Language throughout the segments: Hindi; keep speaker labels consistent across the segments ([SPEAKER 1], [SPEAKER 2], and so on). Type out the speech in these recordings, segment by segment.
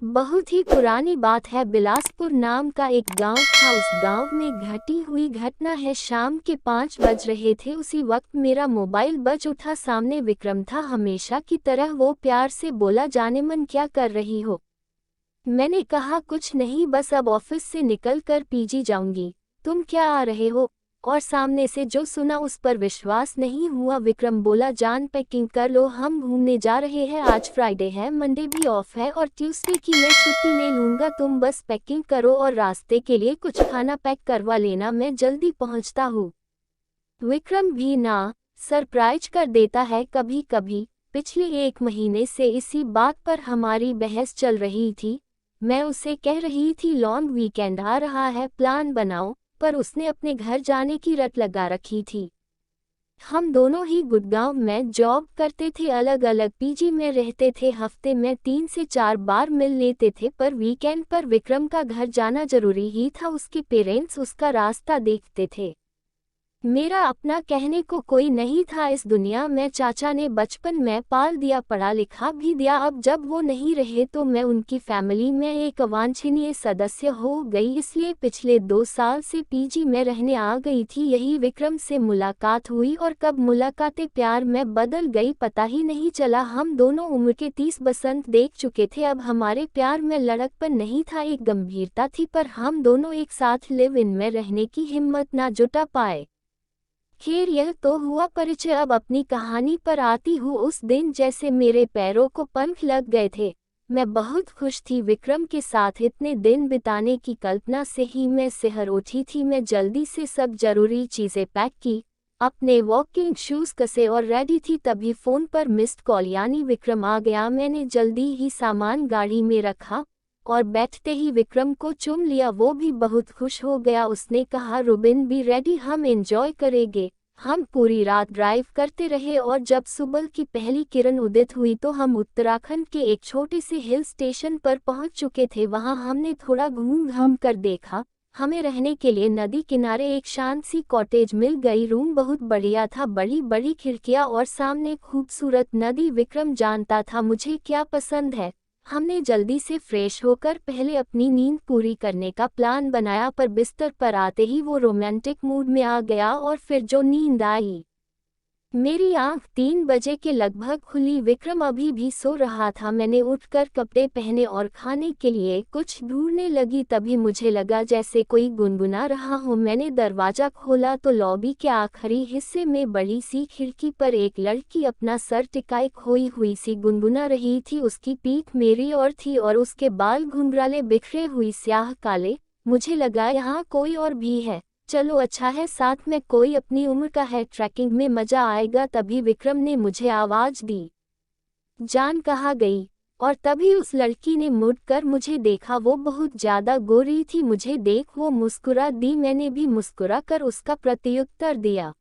[SPEAKER 1] बहुत ही पुरानी बात है। बिलासपुर नाम का एक गांव था। उस गांव में घटी हुई घटना है। शाम के 5 बज रहे थे। उसी वक्त मेरा मोबाइल बज उठा। सामने विक्रम था। हमेशा की तरह वो प्यार से बोला, जाने मन क्या कर रही हो। मैंने कहा कुछ नहीं, बस अब ऑफिस से निकल कर पीजी जाऊंगी। तुम क्या आ रहे हो? और सामने से जो सुना उस पर विश्वास नहीं हुआ। विक्रम बोला, जान पैकिंग कर लो, हम घूमने जा रहे हैं। आज फ्राइडे है, मंडे भी ऑफ है और ट्यूसडे की मैं छुट्टी ले लूंगा। तुम बस पैकिंग करो और रास्ते के लिए कुछ खाना पैक करवा लेना, मैं जल्दी पहुंचता हूँ। विक्रम भी ना सरप्राइज कर देता है कभी कभी। पिछले 1 महीने से इसी बात पर हमारी बहस चल रही थी। मैं उसे कह रही थी लॉन्ग वीकेंड आ रहा है, प्लान बनाओ, पर उसने अपने घर जाने की रट लगा रखी थी। हम दोनों ही गुड़गांव में जॉब करते थे, अलग अलग पीजी में रहते थे। हफ्ते में 3 से 4 बार मिल लेते थे, पर वीकेंड पर विक्रम का घर जाना जरूरी ही था। उसके पेरेंट्स उसका रास्ता देखते थे। मेरा अपना कहने को कोई नहीं था इस दुनिया में। चाचा ने बचपन में पाल दिया, पढ़ा लिखा भी दिया। अब जब वो नहीं रहे तो मैं उनकी फैमिली में एक अवांछनीय सदस्य हो गई। इसलिए पिछले 2 साल से पीजी में रहने आ गई थी। यही विक्रम से मुलाकात हुई और कब मुलाकातें प्यार में बदल गई पता ही नहीं चला। हम दोनों उम्र के 30 बसंत देख चुके थे। अब हमारे प्यार में लड़कपन नहीं था, एक गंभीरता थी, पर हम दोनों एक साथ लिव इन में रहने की हिम्मत ना जुटा पाए। खैर, यह तो हुआ परिचय। अब अपनी कहानी पर आती हूँ। उस दिन जैसे मेरे पैरों को पंख लग गए थे। मैं बहुत खुश थी। विक्रम के साथ इतने दिन बिताने की कल्पना से ही मैं सिहर उठी थी। मैं जल्दी से सब जरूरी चीजें पैक की, अपने वॉकिंग शूज कसे और रेडी थी। तभी फोन पर मिस्ड कॉल, यानी विक्रम आ गया। मैंने जल्दी ही सामान गाड़ी में रखा और बैठते ही विक्रम को चूम लिया। वो भी बहुत खुश हो गया। उसने कहा, रुबिन भी रेडी, हम एंजॉय करेंगे। हम पूरी रात ड्राइव करते रहे और जब सुबह की पहली किरण उदित हुई तो हम उत्तराखंड के एक छोटे से हिल स्टेशन पर पहुंच चुके थे। वहां हमने थोड़ा घूम घाम कर देखा। हमें रहने के लिए नदी किनारे एक शांत सी कॉटेज मिल गई। रूम बहुत बढ़िया था, बड़ी बड़ी खिड़कियां और सामने खूबसूरत नदी। विक्रम जानता था मुझे क्या पसंद है। हमने जल्दी से फ्रेश होकर पहले अपनी नींद पूरी करने का प्लान बनाया, पर बिस्तर पर आते ही वो रोमांटिक मूड में आ गया और फिर जो नींद आई। मेरी आंख 3 बजे के लगभग खुली। विक्रम अभी भी सो रहा था। मैंने उठकर कपड़े पहने और खाने के लिए कुछ ढूंढने लगी। तभी मुझे लगा जैसे कोई गुनगुना रहा हो। मैंने दरवाजा खोला तो लॉबी के आखिरी हिस्से में बड़ी सी खिड़की पर एक लड़की अपना सर टिकाए खोई हुई सी गुनगुना रही थी। उसकी पीठ मेरी ओर थी और उसके बाल घुंघराले बिखरे हुए स्याह काले। मुझे लगा यहाँ कोई और भी है। चलो अच्छा है, साथ में कोई अपनी उम्र का है, ट्रैकिंग में मजा आएगा। तभी विक्रम ने मुझे आवाज दी, जान कहाँ गई? और तभी उस लड़की ने मुड़कर मुझे देखा। वो बहुत ज्यादा गोरी थी। मुझे देख वो मुस्कुरा दी। मैंने भी मुस्कुरा कर उसका प्रत्युत्तर दिया।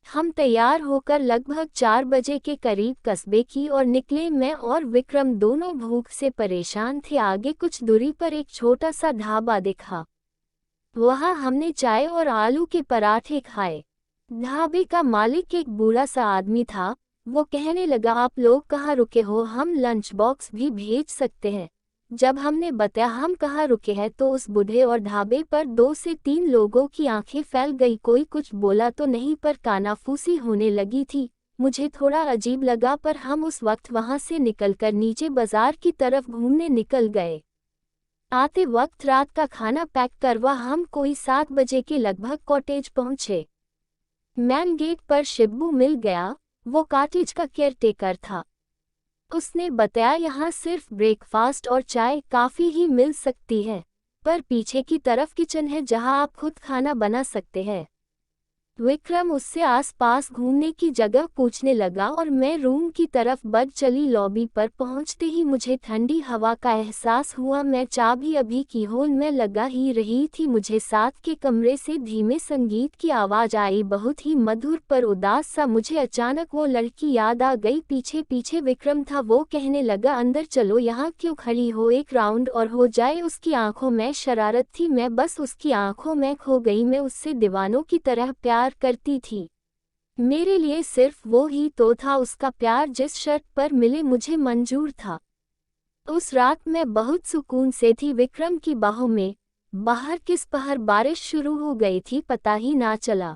[SPEAKER 1] हम तैयार होकर लगभग 4 बजे के करीब कस्बे की ओर निकले। मैं और विक्रम दोनों भूख से परेशान थे। आगे कुछ दूरी पर एक छोटा सा ढाबा दिखा। वहाँ हमने चाय और आलू के पराठे खाए। ढाबे का मालिक एक बूढ़ा सा आदमी था। वो कहने लगा, आप लोग कहाँ रुके हो? हम लंच बॉक्स भी भेज सकते हैं। जब हमने बताया हम कहाँ रुके हैं तो उस बूढ़े और ढाबे पर 2 से 3 लोगों की आंखें फैल गई। कोई कुछ बोला तो नहीं, पर कानाफूसी होने लगी थी। मुझे थोड़ा अजीब लगा, पर हम उस वक्त वहाँ से निकलकर नीचे बाजार की तरफ घूमने निकल गए। आते वक्त रात का खाना पैक करवा हम कोई 7 बजे के लगभग कॉटेज पहुंचे। मैन गेट पर शिब्बू मिल गया। वो कॉटेज का केयरटेकर था। उसने बताया यहाँ सिर्फ ब्रेकफास्ट और चाय काफ़ी ही मिल सकती है, पर पीछे की तरफ किचन है जहाँ आप खुद खाना बना सकते हैं। विक्रम उससे आसपास घूमने की जगह पूछने लगा और मैं रूम की तरफ बढ़ चली। लॉबी पर पहुंचते ही मुझे ठंडी हवा का एहसास हुआ। मैं चाबी अभी की होल में लगा ही रही थी। मुझे साथ के कमरे से धीमे संगीत की आवाज़ आई, बहुत ही मधुर पर उदास सा। मुझे अचानक वो लड़की याद आ गई। पीछे पीछे विक्रम था। वो कहने लगा, अंदर चलो, यहाँ क्यों खड़ी हो, एक राउंड और हो जाए। उसकी आंखों में शरारत थी। मैं बस उसकी आंखों में खो गई। मैं उससे दीवानों की तरह प्यार करती थी। मेरे लिए सिर्फ वो ही तो था उसका प्यार जिस शर्त पर मिले मुझे मंजूर था। उस रात मैं बहुत सुकून से थी विक्रम की बाहों में। बाहर किस पहर बारिश शुरू हो गई थी पता ही ना चला।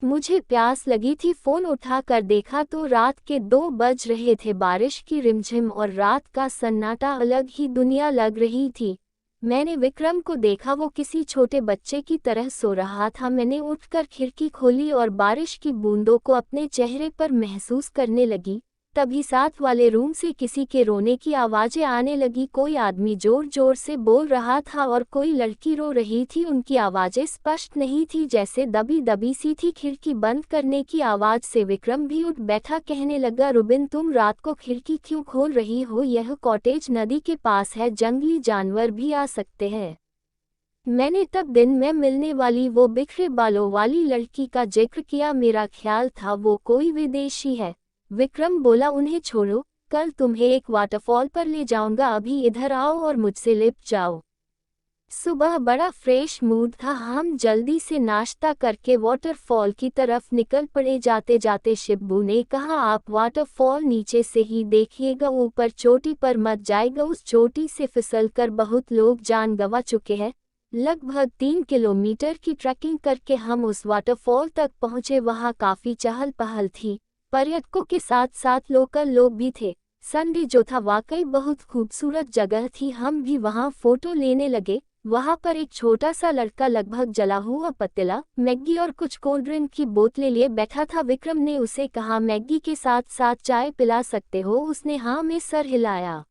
[SPEAKER 1] मुझे प्यास लगी थी, फोन उठा कर देखा तो रात के 2 बज रहे थे। बारिश की रिमझिम और रात का सन्नाटा अलग ही दुनिया लग रही थी। मैंने विक्रम को देखा, वो किसी छोटे बच्चे की तरह सो रहा था। मैंने उठकर खिड़की खोली और बारिश की बूंदों को अपने चेहरे पर महसूस करने लगी। तभी साथ वाले रूम से किसी के रोने की आवाज़ें आने लगी। कोई आदमी जोर जोर से बोल रहा था और कोई लड़की रो रही थी। उनकी आवाज़ें स्पष्ट नहीं थी, जैसे दबी दबी सी थी। खिड़की बंद करने की आवाज़ से विक्रम भी उठ बैठा, कहने लगा, रुबिन तुम रात को खिड़की क्यों खोल रही हो? यह कॉटेज नदी के पास है, जंगली जानवर भी आ सकते हैं। मैंने तब दिन में मिलने वाली वो बिखरे बालों वाली लड़की का जिक्र किया। मेरा ख्याल था वो कोई विदेशी है। विक्रम बोला, उन्हें छोड़ो, कल तुम्हें एक वाटरफॉल पर ले जाऊंगा, अभी इधर आओ और मुझसे लिप जाओ। सुबह बड़ा फ्रेश मूड था। हम जल्दी से नाश्ता करके वाटरफॉल की तरफ निकल पड़े। जाते जाते शिब्बू ने कहा, आप वाटरफॉल नीचे से ही देखिएगा, ऊपर चोटी पर मत जाएगा। उस चोटी से फिसलकर बहुत लोग जान गंवा चुके हैं। लगभग 3 किलोमीटर की ट्रैकिंग करके हम उस वाटरफॉल तक पहुंचे। वहां काफी चहल पहल थी, पर्यटकों के साथ साथ लोकल लोग भी थे। संडे जो था वाकई बहुत खूबसूरत जगह थी। हम भी वहां फोटो लेने लगे। वहां पर एक छोटा सा लड़का लगभग जला हुआ पतीला, मैगी और कुछ कोल्ड ड्रिंक की बोतलें लिए बैठा था। विक्रम ने उसे कहा, मैगी के साथ साथ चाय पिला सकते हो? उसने हाँ में सर हिलाया।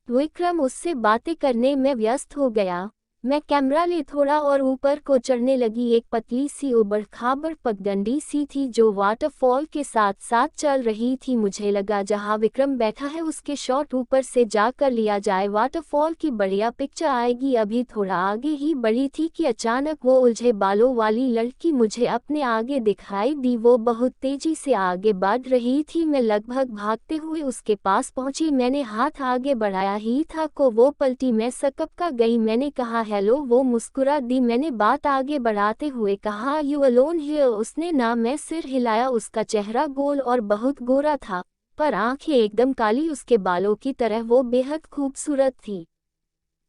[SPEAKER 1] विक्रम उससे बातें करने में व्यस्त हो गया। मैं कैमरा ले थोड़ा और ऊपर को चढ़ने लगी। एक पतली सी उबड़ खाबड़ पगडंडी सी थी जो वाटरफॉल के साथ साथ चल रही थी। मुझे लगा जहां विक्रम बैठा है उसके शॉट ऊपर से जाकर लिया जाए, वाटरफॉल की बढ़िया पिक्चर आएगी। अभी थोड़ा आगे ही बढ़ी थी कि अचानक वो उलझे बालों वाली लड़की मुझे अपने आगे दिखाई दी। वो बहुत तेजी से आगे बढ़ रही थी। मैं लगभग भागते हुए उसके पास पहुंची। मैंने हाथ आगे बढ़ाया ही था को वो पलटी। मैं सकपका गई। मैंने कहा, हेलो। वो मुस्कुरा दी। मैंने बात आगे बढ़ाते हुए कहा, यू अलोन हियर? उसने ना मैं सिर हिलाया। उसका चेहरा गोल और बहुत गोरा था, पर आंखें एकदम काली, उसके बालों की तरह। वो बेहद खूबसूरत थी।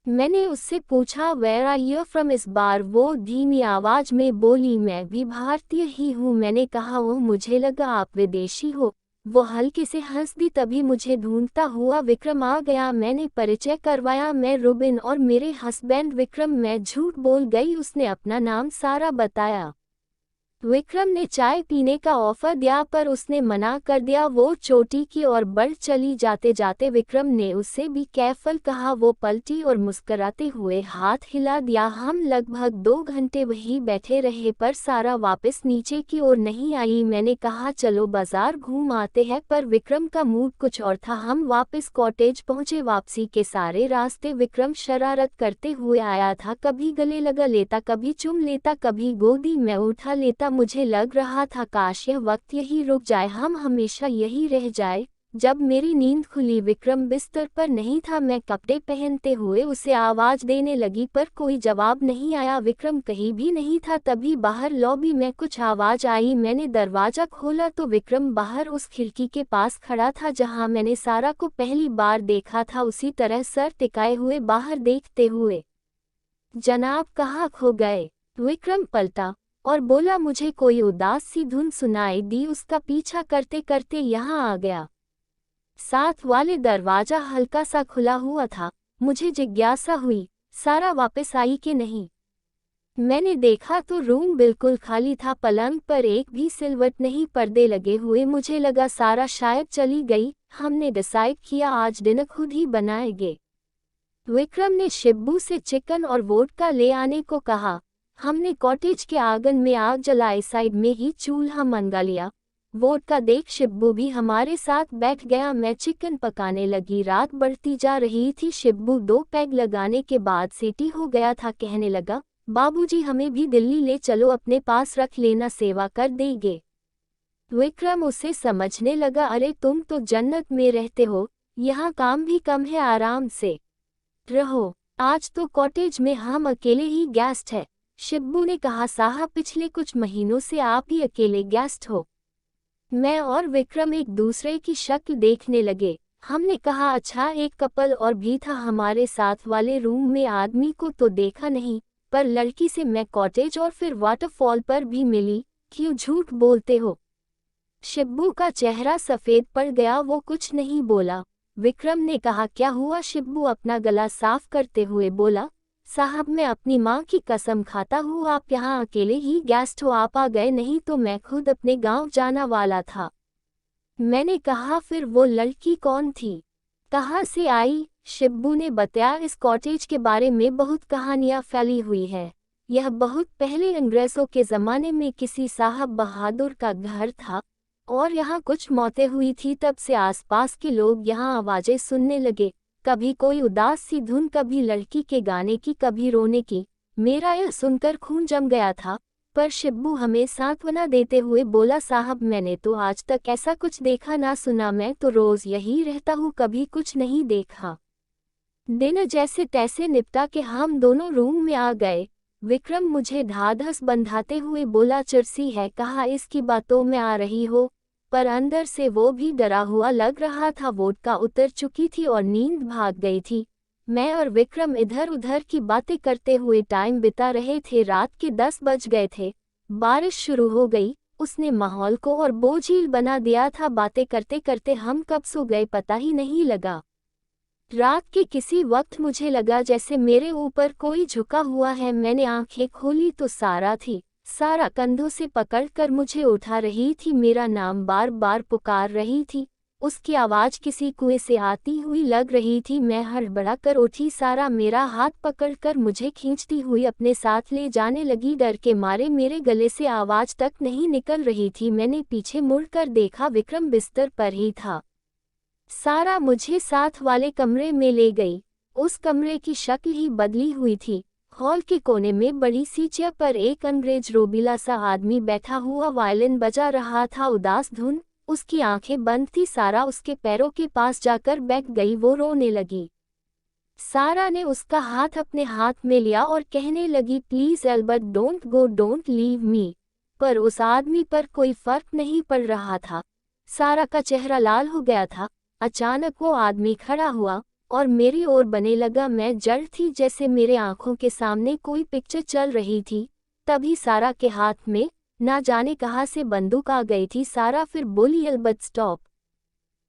[SPEAKER 1] मैंने उससे पूछा, वेयर आर यू फ्रॉम? इस बार वो धीमी आवाज में बोली, मैं भी भारतीय ही हूँ। मैंने कहा, ओह, मुझे लगा आप विदेशी हो। वो हल्के से हंस दी। तभी मुझे ढूंढता हुआ विक्रम आ गया। मैंने परिचय करवाया, मैं रुबिन और मेरे हस्बैंड विक्रम। मैं झूठ बोल गई। उसने अपना नाम सारा बताया। विक्रम ने चाय पीने का ऑफर दिया पर उसने मना कर दिया। वो चोटी की ओर बढ़ चली। जाते जाते विक्रम ने उससे भी केयरफुल कहा। वो पलटी और मुस्कुराते हुए हाथ हिला दिया। हम लगभग 2 घंटे वहीं बैठे रहे पर सारा वापस नीचे की ओर नहीं आई। मैंने कहा, चलो बाजार घूम आते हैं, पर विक्रम का मूड कुछ और था। हम वापस कॉटेज पहुंचे। वापसी के सारे रास्ते विक्रम शरारत करते हुए आया था। कभी गले लगा लेता, कभी चुम लेता, कभी गोदी में उठा लेता। मुझे लग रहा था काश यह वक्त यही रुक जाए, हम हमेशा यही रह जाए। जब मेरी नींद खुली विक्रम बिस्तर पर नहीं था। मैं कपड़े पहनते हुए उसे आवाज देने लगी पर कोई जवाब नहीं आया। विक्रम कहीं भी नहीं था। तभी बाहर लॉबी में कुछ आवाज आई। मैंने दरवाजा खोला तो विक्रम बाहर उस खिड़की के पास खड़ा था जहां मैंने सारा को पहली बार देखा था, उसी तरह सर टिकाए हुए बाहर देखते हुए। जनाब, कहाँ खो गए? विक्रम पलटा और बोला, मुझे कोई उदास सी धुन सुनाई दी। उसका पीछा करते करते यहाँ आ गया। साथ वाले दरवाजा हल्का सा खुला हुआ था। मुझे जिज्ञासा हुई, सारा वापस आई कि नहीं। मैंने देखा तो रूम बिल्कुल खाली था। पलंग पर एक भी सिलवट नहीं, पर्दे लगे हुए। मुझे लगा सारा शायद चली गई। हमने डिसाइड किया आज डिनर खुद ही बनाएंगे। विक्रम ने शिब्बू से चिकन और वोडका ले आने को कहा। हमने कॉटेज के आंगन में आग जलाए, साइड में ही चूल्हा मंगा लिया। वोडका देख शिब्बू भी हमारे साथ बैठ गया। मैं चिकन पकाने लगी। रात बढ़ती जा रही थी। शिब्बू 2 पैग लगाने के बाद सेटी हो गया था। कहने लगा, बाबूजी हमें भी दिल्ली ले चलो, अपने पास रख लेना, सेवा कर देंगे। विक्रम उसे समझने लगा, अरे तुम तो जन्नत में रहते हो, यहाँ काम भी कम है, आराम से रहो। आज तो कॉटेज में हम अकेले ही गेस्ट हैं। शिब्बू ने कहा, साहब पिछले कुछ महीनों से आप ही अकेले गेस्ट हो। मैं और विक्रम एक दूसरे की शक्ल देखने लगे। हमने कहा अच्छा, एक कपल और भी था हमारे साथ वाले रूम में, आदमी को तो देखा नहीं, पर लड़की से मैं कॉटेज और फिर वाटरफॉल पर भी मिली। क्यों झूठ बोलते हो? शिब्बू का चेहरा सफेद पड़ गया, वो कुछ नहीं बोला। विक्रम ने कहा क्या हुआ? शिब्बू अपना गला साफ करते हुए बोला, साहब मैं अपनी माँ की कसम खाता हूँ आप यहाँ अकेले ही गेस्ट हो, आप आ गए, नहीं तो मैं खुद अपने गांव जाना वाला था। मैंने कहा फिर वो लड़की कौन थी, कहाँ से आई? शिब्बू ने बताया इस कॉटेज के बारे में बहुत कहानियां फैली हुई है। यह बहुत पहले अंग्रेजों के ज़माने में किसी साहब बहादुर का घर था और यहाँ कुछ मौतें हुई थी। तब से आसपास के लोग यहाँ आवाज़ें सुनने लगे, कभी कोई उदास सी धुन, कभी लड़की के गाने की, कभी रोने की। मेरा यह सुनकर खून जम गया था, पर शिब्बू हमें सांत्वना देते हुए बोला, साहब मैंने तो आज तक ऐसा कुछ देखा ना सुना, मैं तो रोज़ यही रहता हूँ, कभी कुछ नहीं देखा। दिन जैसे तैसे निपटा के हम दोनों रूम में आ गए। विक्रम मुझे ढाढ़स बंधाते हुए बोला, चुरसी है, कहा इसकी बातों में आ रही हो, पर अंदर से वो भी डरा हुआ लग रहा था। वोडका उतर चुकी थी और नींद भाग गई थी। मैं और विक्रम इधर उधर की बातें करते हुए टाइम बिता रहे थे। रात के 10 बज गए थे, बारिश शुरू हो गई, उसने माहौल को और बोझिल बना दिया था। बातें करते करते हम कब सो गए पता ही नहीं लगा। रात के किसी वक्त मुझे लगा जैसे मेरे ऊपर कोई झुका हुआ है। मैंने आंखें खोली तो सारा थी। सारा कंधों से पकड़कर मुझे उठा रही थी, मेरा नाम बार बार पुकार रही थी। उसकी आवाज़ किसी कुएं से आती हुई लग रही थी। मैं हड़बड़ाकर उठी। सारा मेरा हाथ पकड़कर मुझे खींचती हुई अपने साथ ले जाने लगी। डर के मारे मेरे गले से आवाज़ तक नहीं निकल रही थी। मैंने पीछे मुड़कर देखा, विक्रम बिस्तर पर ही था। सारा मुझे साथ वाले कमरे में ले गई। उस कमरे की शक्ल ही बदली हुई थी। हॉल के कोने में बड़ी सी चेयर पर एक अंग्रेज रोबीला सा आदमी बैठा हुआ वायलिन बजा रहा था, उदास धुन। उसकी आंखें बंद थी। सारा उसके पैरों के पास जाकर बैठ गई, वो रोने लगी। सारा ने उसका हाथ अपने हाथ में लिया और कहने लगी, please Albert, don't go, don't leave me. पर उस आदमी पर कोई फर्क नहीं पड़ रहा था। सारा का चेहरा लाल हो गया था। अचानक वो आदमी खड़ा हुआ और मेरी ओर बने लगा। मैं जड़ थी, जैसे मेरे आंखों के सामने कोई पिक्चर चल रही थी। तभी सारा के हाथ में ना जाने कहाँ से बंदूक आ गई थी। सारा फिर बोली, एल्बर्ट स्टॉप।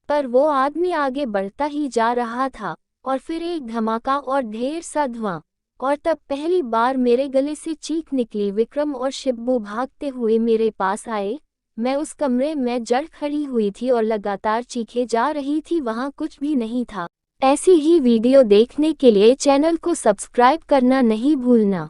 [SPEAKER 1] पर वो आदमी आगे बढ़ता ही जा रहा था और फिर एक धमाका और ढेर सा धुआं, और तब पहली बार मेरे गले से चीख निकली। विक्रम और शिब्बू भागते हुए मेरे पास आए। मैं उस कमरे में जड़ खड़ी हुई थी और लगातार चीखे जा रही थी, वहाँ कुछ भी नहीं था। ऐसी ही वीडियो देखने के लिए चैनल को सब्सक्राइब करना नहीं भूलना।